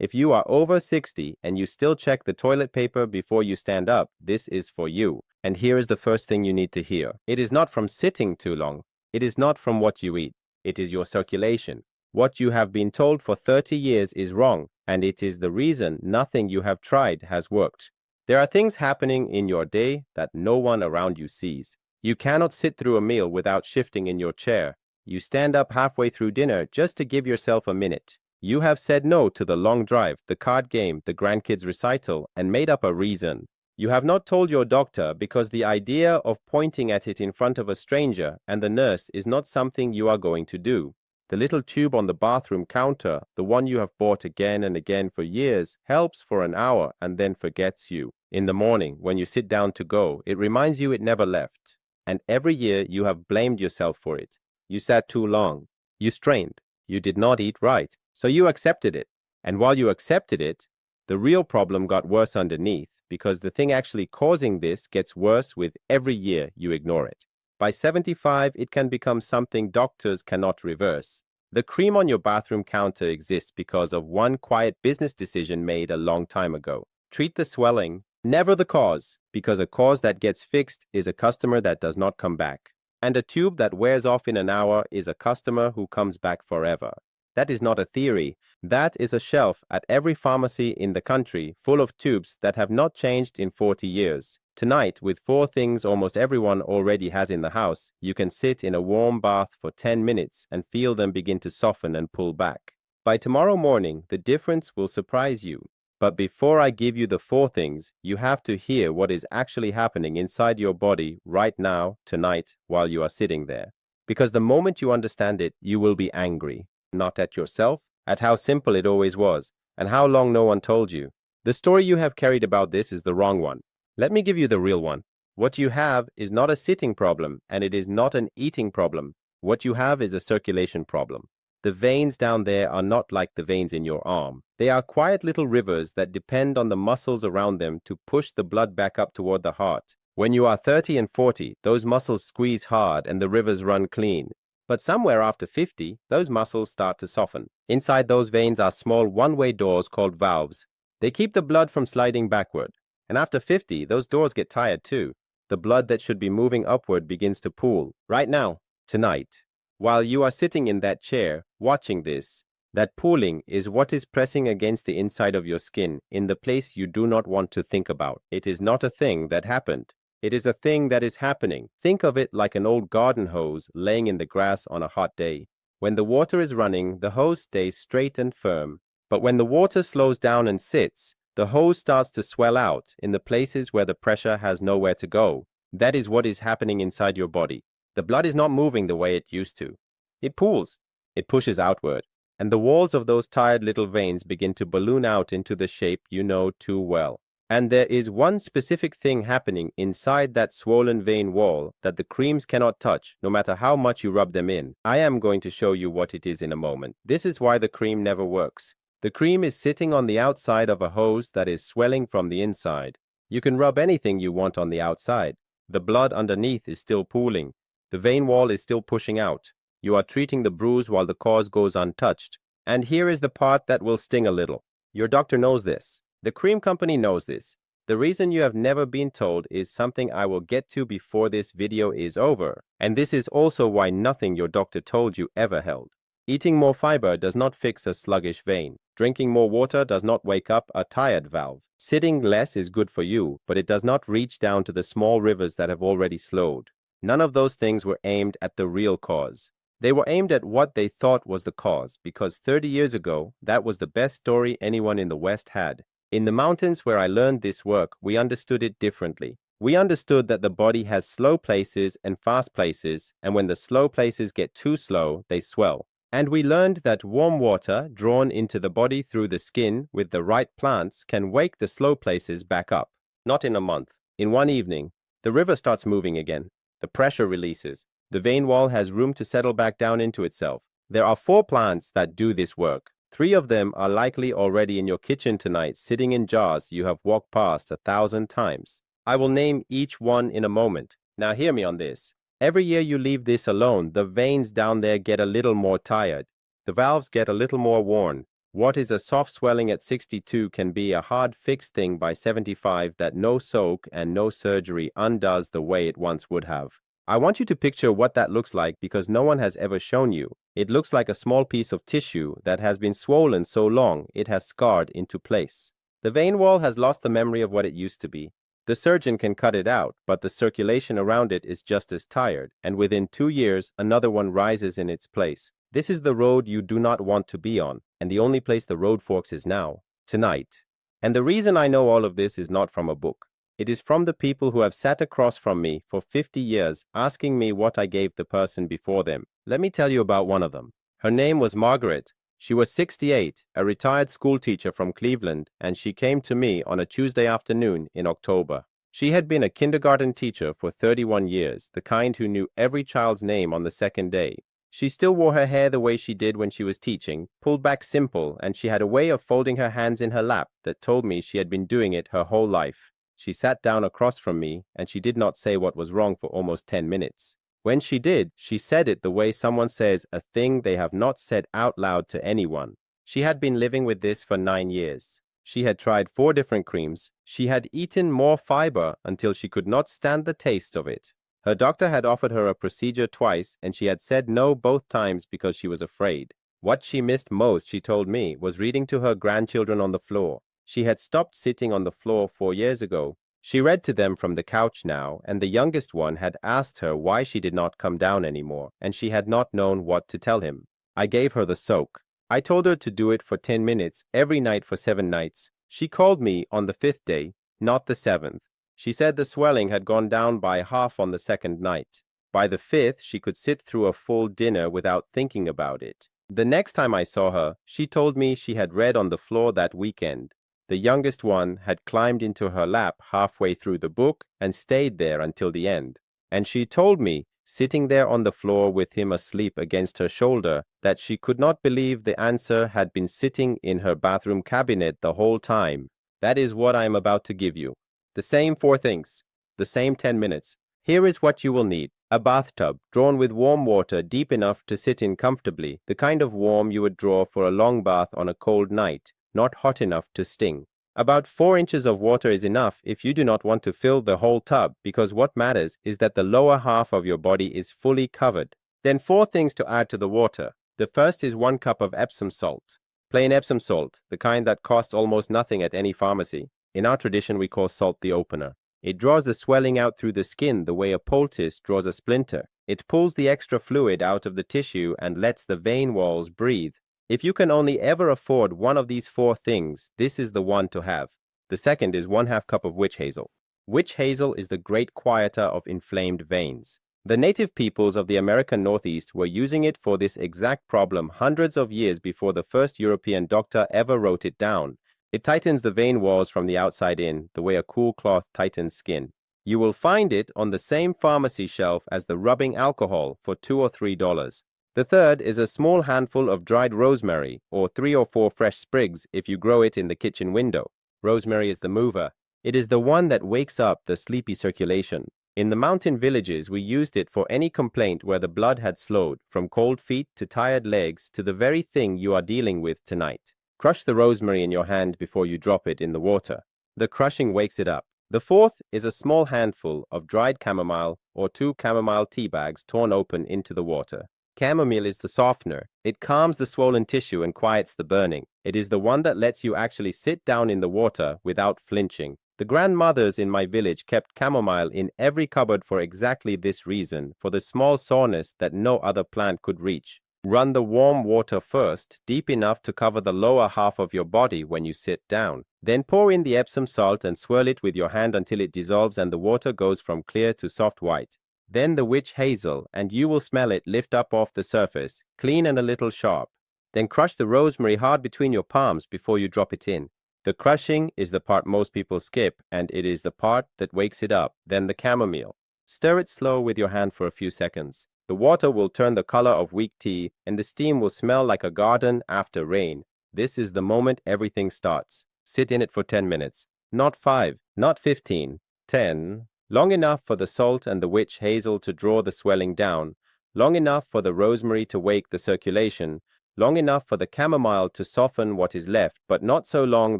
If you are over 60 and you still check the toilet paper before you stand up, this is for you. And here is the first thing you need to hear. It is not from sitting too long. It is not from what you eat. It is your circulation. What you have been told for 30 years is wrong, and it is the reason nothing you have tried has worked. There are things happening in your day that no one around you sees. You cannot sit through a meal without shifting in your chair. You stand up halfway through dinner just to give yourself a minute. You have said no to the long drive, the card game, the grandkids recital, and made up a reason. You have not told your doctor because the idea of pointing at it in front of a stranger and the nurse is not something you are going to do. The little tube on the bathroom counter, the one you have bought again and again for years, helps for an hour and then forgets you. In the morning, when you sit down to go, it reminds you it never left. And every year you have blamed yourself for it. You sat too long. You strained. You did not eat right. So you accepted it. And while you accepted it, the real problem got worse underneath because the thing actually causing this gets worse with every year you ignore it. By 75, it can become something doctors cannot reverse. The cream on your bathroom counter exists because of one quiet business decision made a long time ago. Treat the swelling, never the cause, because a cause that gets fixed is a customer that does not come back. And a tube that wears off in an hour is a customer who comes back forever. That is not a theory. That is a shelf at every pharmacy in the country full of tubes that have not changed in 40 years. Tonight, with 4 things almost everyone already has in the house, you can sit in a warm bath for 10 minutes and feel them begin to soften and pull back. By tomorrow morning, the difference will surprise you. But before I give you the 4 things, you have to hear what is actually happening inside your body right now, tonight, while you are sitting there. Because the moment you understand it, you will be angry. Not at yourself, at how simple it always was, and how long no one told you. The story you have carried about this is the wrong one. Let me give you the real one. What you have is not a sitting problem, and it is not an eating problem. What you have is a circulation problem. The veins down there are not like the veins in your arm. They are quiet little rivers that depend on the muscles around them to push the blood back up toward the heart. When you are 30 and 40, those muscles squeeze hard and the rivers run clean. But somewhere after 50, those muscles start to soften. Inside those veins are small one-way doors called valves. They keep the blood from sliding backward. And after 50, those doors get tired too. The blood that should be moving upward begins to pool. Right now, tonight, while you are sitting in that chair, watching this, that pooling is what is pressing against the inside of your skin, in the place you do not want to think about. It is not a thing that happened. It is a thing that is happening. Think of it like an old garden hose laying in the grass on a hot day. When the water is running, the hose stays straight and firm. But when the water slows down and sits, the hose starts to swell out in the places where the pressure has nowhere to go. That is what is happening inside your body. The blood is not moving the way it used to. It pools. It pushes outward. And the walls of those tired little veins begin to balloon out into the shape you know too well. And there is one specific thing happening inside that swollen vein wall that the creams cannot touch, no matter how much you rub them in. I am going to show you what it is in a moment. This is why the cream never works. The cream is sitting on the outside of a hose that is swelling from the inside. You can rub anything you want on the outside. The blood underneath is still pooling. The vein wall is still pushing out. You are treating the bruise while the cause goes untouched. And here is the part that will sting a little. Your doctor knows this. The cream company knows this. The reason you have never been told is something I will get to before this video is over. And this is also why nothing your doctor told you ever held. Eating more fiber does not fix a sluggish vein. Drinking more water does not wake up a tired valve. Sitting less is good for you, but it does not reach down to the small rivers that have already slowed. None of those things were aimed at the real cause. They were aimed at what they thought was the cause, because 30 years ago, that was the best story anyone in the West had. In the mountains where I learned this work, we understood it differently. We understood that the body has slow places and fast places, and when the slow places get too slow, they swell. And we learned that warm water drawn into the body through the skin with the right plants can wake the slow places back up. Not in a month. In one evening, the river starts moving again. The pressure releases. The vein wall has room to settle back down into itself. There are 4 plants that do this work. 3 of them are likely already in your kitchen tonight, sitting in jars you have walked past 1,000 times. I will name each one in a moment. Now hear me on this. Every year you leave this alone, the veins down there get a little more tired. The valves get a little more worn. What is a soft swelling at 62 can be a hard fixed thing by 75 that no soak and no surgery undoes the way it once would have. I want you to picture what that looks like because no one has ever shown you. It looks like a small piece of tissue that has been swollen so long it has scarred into place. The vein wall has lost the memory of what it used to be. The surgeon can cut it out, but the circulation around it is just as tired, and within 2 years, another one rises in its place. This is the road you do not want to be on, and the only place the road forks is now, tonight. And the reason I know all of this is not from a book. It is from the people who have sat across from me for 50 years asking me what I gave the person before them. Let me tell you about one of them. Her name was Margaret. She was 68, a retired school teacher from Cleveland, and she came to me on a Tuesday afternoon in October. She had been a kindergarten teacher for 31 years, the kind who knew every child's name on the second day. She still wore her hair the way she did when she was teaching, pulled back simple, and she had a way of folding her hands in her lap that told me she had been doing it her whole life. She sat down across from me, and she did not say what was wrong for almost 10 minutes. When she did, she said it the way someone says a thing they have not said out loud to anyone. She had been living with this for 9 years. She had tried 4 different creams. She had eaten more fiber until she could not stand the taste of it. Her doctor had offered her a procedure twice, and she had said no both times because she was afraid. What she missed most, she told me, was reading to her grandchildren on the floor. She had stopped sitting on the floor 4 years ago. She read to them from the couch now, and the youngest one had asked her why she did not come down anymore, and she had not known what to tell him. I gave her the soak. I told her to do it for 10 minutes every night for 7 nights. She called me on the 5th day, not the 7th. She said the swelling had gone down by half on the 2nd night. By the 5th, she could sit through a full dinner without thinking about it. The next time I saw her, she told me she had read on the floor that weekend. The youngest one had climbed into her lap halfway through the book and stayed there until the end. And she told me, sitting there on the floor with him asleep against her shoulder, that she could not believe the answer had been sitting in her bathroom cabinet the whole time. That is what I am about to give you. The same 4 things. The same 10 minutes. Here is what you will need. A bathtub, drawn with warm water deep enough to sit in comfortably, the kind of warm you would draw for a long bath on a cold night, not hot enough to sting. About 4 inches of water is enough if you do not want to fill the whole tub, because what matters is that the lower half of your body is fully covered. Then 4 things to add to the water. The first is 1 cup of Epsom salt. Plain Epsom salt, the kind that costs almost nothing at any pharmacy. In our tradition, we call salt the opener. It draws the swelling out through the skin the way a poultice draws a splinter. It pulls the extra fluid out of the tissue and lets the vein walls breathe. If you can only ever afford one of these 4 things, this is the one to have. The second is 1/2 cup of witch hazel. Witch hazel is the great quieter of inflamed veins. The native peoples of the American Northeast were using it for this exact problem hundreds of years before the first European doctor ever wrote it down. It tightens the vein walls from the outside in, the way a cool cloth tightens skin. You will find it on the same pharmacy shelf as the rubbing alcohol for $2 or $3. The third is a small handful of dried rosemary, or 3 or 4 fresh sprigs if you grow it in the kitchen window. Rosemary is the mover. It is the one that wakes up the sleepy circulation. In the mountain villages, we used it for any complaint where the blood had slowed, from cold feet to tired legs to the very thing you are dealing with tonight. Crush the rosemary in your hand before you drop it in the water. The crushing wakes it up. The fourth is a small handful of dried chamomile or 2 chamomile tea bags torn open into the water. Chamomile is the softener. It calms the swollen tissue and quiets the burning. It is the one that lets you actually sit down in the water without flinching. The grandmothers in my village kept chamomile in every cupboard for exactly this reason, for the small soreness that no other plant could reach. Run the warm water first, deep enough to cover the lower half of your body when you sit down. Then pour in the Epsom salt and swirl it with your hand until it dissolves and the water goes from clear to soft white. Then the witch hazel, and you will smell it lift up off the surface, clean and a little sharp. Then crush the rosemary hard between your palms before you drop it in. The crushing is the part most people skip, and it is the part that wakes it up. Then the chamomile. Stir it slow with your hand for a few seconds. The water will turn the color of weak tea, and the steam will smell like a garden after rain. This is the moment everything starts. Sit in it for 10 minutes. Not 5, not 15, 10. Long enough for the salt and the witch hazel to draw the swelling down. Long enough for the rosemary to wake the circulation. Long enough for the chamomile to soften what is left, but not so long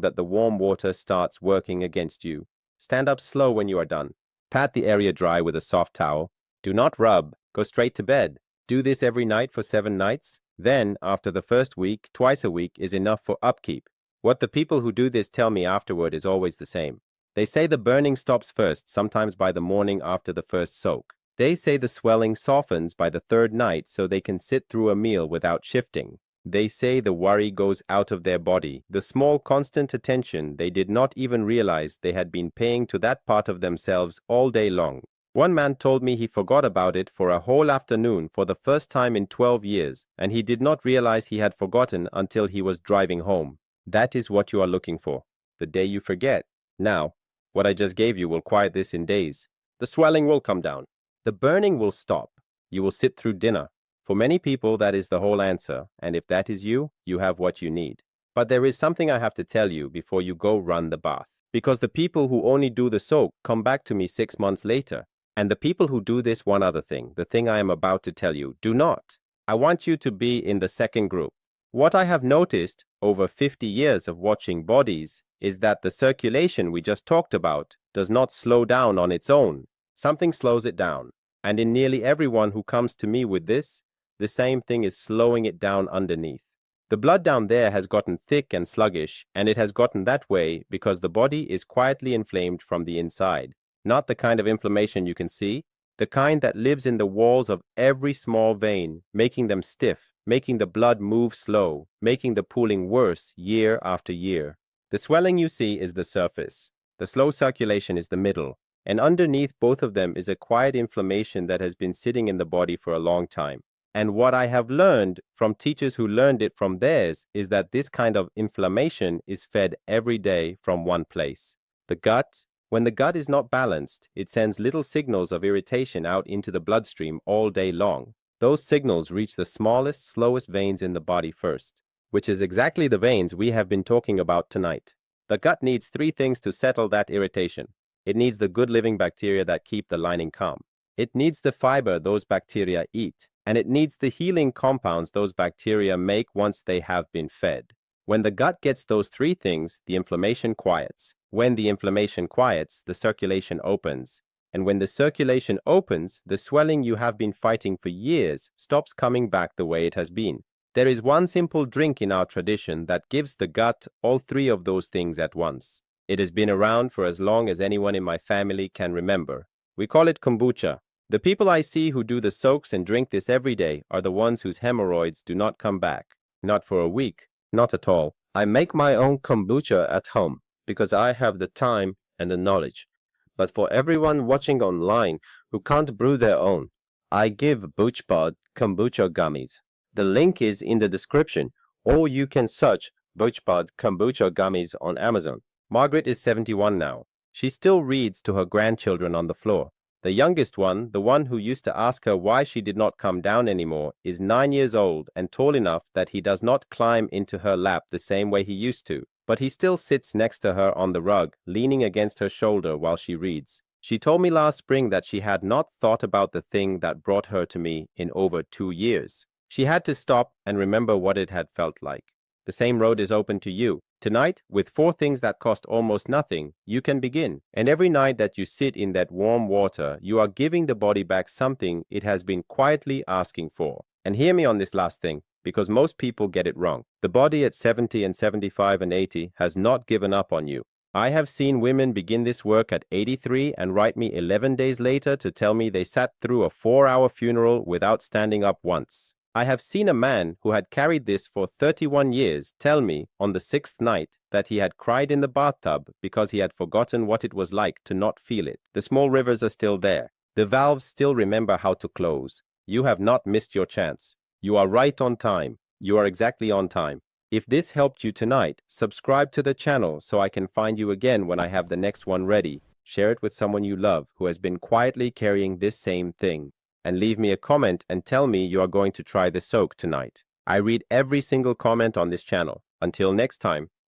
that the warm water starts working against you. Stand up slow when you are done. Pat the area dry with a soft towel. Do not rub. Go straight to bed. Do this every night for 7 nights. Then, after the first week, twice a week is enough for upkeep. What the people who do this tell me afterward is always the same. They say the burning stops first, sometimes by the morning after the first soak. They say the swelling softens by the 3rd night so they can sit through a meal without shifting. They say the worry goes out of their body. The small constant attention they did not even realize they had been paying to that part of themselves all day long. One man told me he forgot about it for a whole afternoon for the first time in 12 years, and he did not realize he had forgotten until he was driving home. That is what you are looking for, the day you forget. Now, what I just gave you will quiet this in days. The swelling will come down. The burning will stop. You will sit through dinner. For many people, that is the whole answer, and if that is you, you have what you need. But there is something I have to tell you before you go run the bath. Because the people who only do the soak come back to me 6 months later. And the people who do this one other thing, the thing I am about to tell you, do not. I want you to be in the second group. What I have noticed over 50 years of watching bodies is that the circulation we just talked about does not slow down on its own. Something slows it down. And in nearly everyone who comes to me with this, the same thing is slowing it down underneath. The blood down there has gotten thick and sluggish, and it has gotten that way because the body is quietly inflamed from the inside. Not the kind of inflammation you can see, the kind that lives in the walls of every small vein, making them stiff, making the blood move slow, making the pooling worse year after year. The swelling you see is the surface. The slow circulation is the middle, and underneath both of them is a quiet inflammation that has been sitting in the body for a long time. And what I have learned from teachers who learned it from theirs is that this kind of inflammation is fed every day from one place, the gut. When the gut is not balanced, it sends little signals of irritation out into the bloodstream all day long. Those signals reach the smallest, slowest veins in the body first, which is exactly the veins we have been talking about tonight. The gut needs 3 things to settle that irritation. It needs the good living bacteria that keep the lining calm. It needs the fiber those bacteria eat, and it needs the healing compounds those bacteria make once they have been fed. When the gut gets those 3 things, the inflammation quiets. When the inflammation quiets, the circulation opens. And when the circulation opens, the swelling you have been fighting for years stops coming back the way it has been. There is one simple drink in our tradition that gives the gut all 3 of those things at once. It has been around for as long as anyone in my family can remember. We call it kombucha. The people I see who do the soaks and drink this every day are the ones whose hemorrhoids do not come back. Not for a week. Not at all. I make my own kombucha at home because I have the time and the knowledge. But for everyone watching online who can't brew their own, I give BoochBod Kombucha Gummies. The link is in the description, or you can search BoochBod Kombucha Gummies on Amazon. Margaret is 71 now. She still reads to her grandchildren on the floor. The youngest one, the one who used to ask her why she did not come down anymore, is 9 years old and tall enough that he does not climb into her lap the same way he used to, but he still sits next to her on the rug, leaning against her shoulder while she reads. She told me last spring that she had not thought about the thing that brought her to me in over 2 years. She had to stop and remember what it had felt like. The same road is open to you. Tonight, with 4 things that cost almost nothing, you can begin. And every night that you sit in that warm water, you are giving the body back something it has been quietly asking for. And hear me on this last thing, because most people get it wrong. The body at 70 and 75 and 80 has not given up on you. I have seen women begin this work at 83 and write me 11 days later to tell me they sat through a 4-hour funeral without standing up once. I have seen a man who had carried this for 31 years tell me on the 6th night that he had cried in the bathtub because he had forgotten what it was like to not feel it. The small rivers are still there. The valves still remember how to close. You have not missed your chance. You are right on time. You are exactly on time. If this helped you tonight, subscribe to the channel so I can find you again when I have the next one ready. Share it with someone you love who has been quietly carrying this same thing. And leave me a comment and tell me you are going to try the soak tonight. I read every single comment on this channel. Until next time.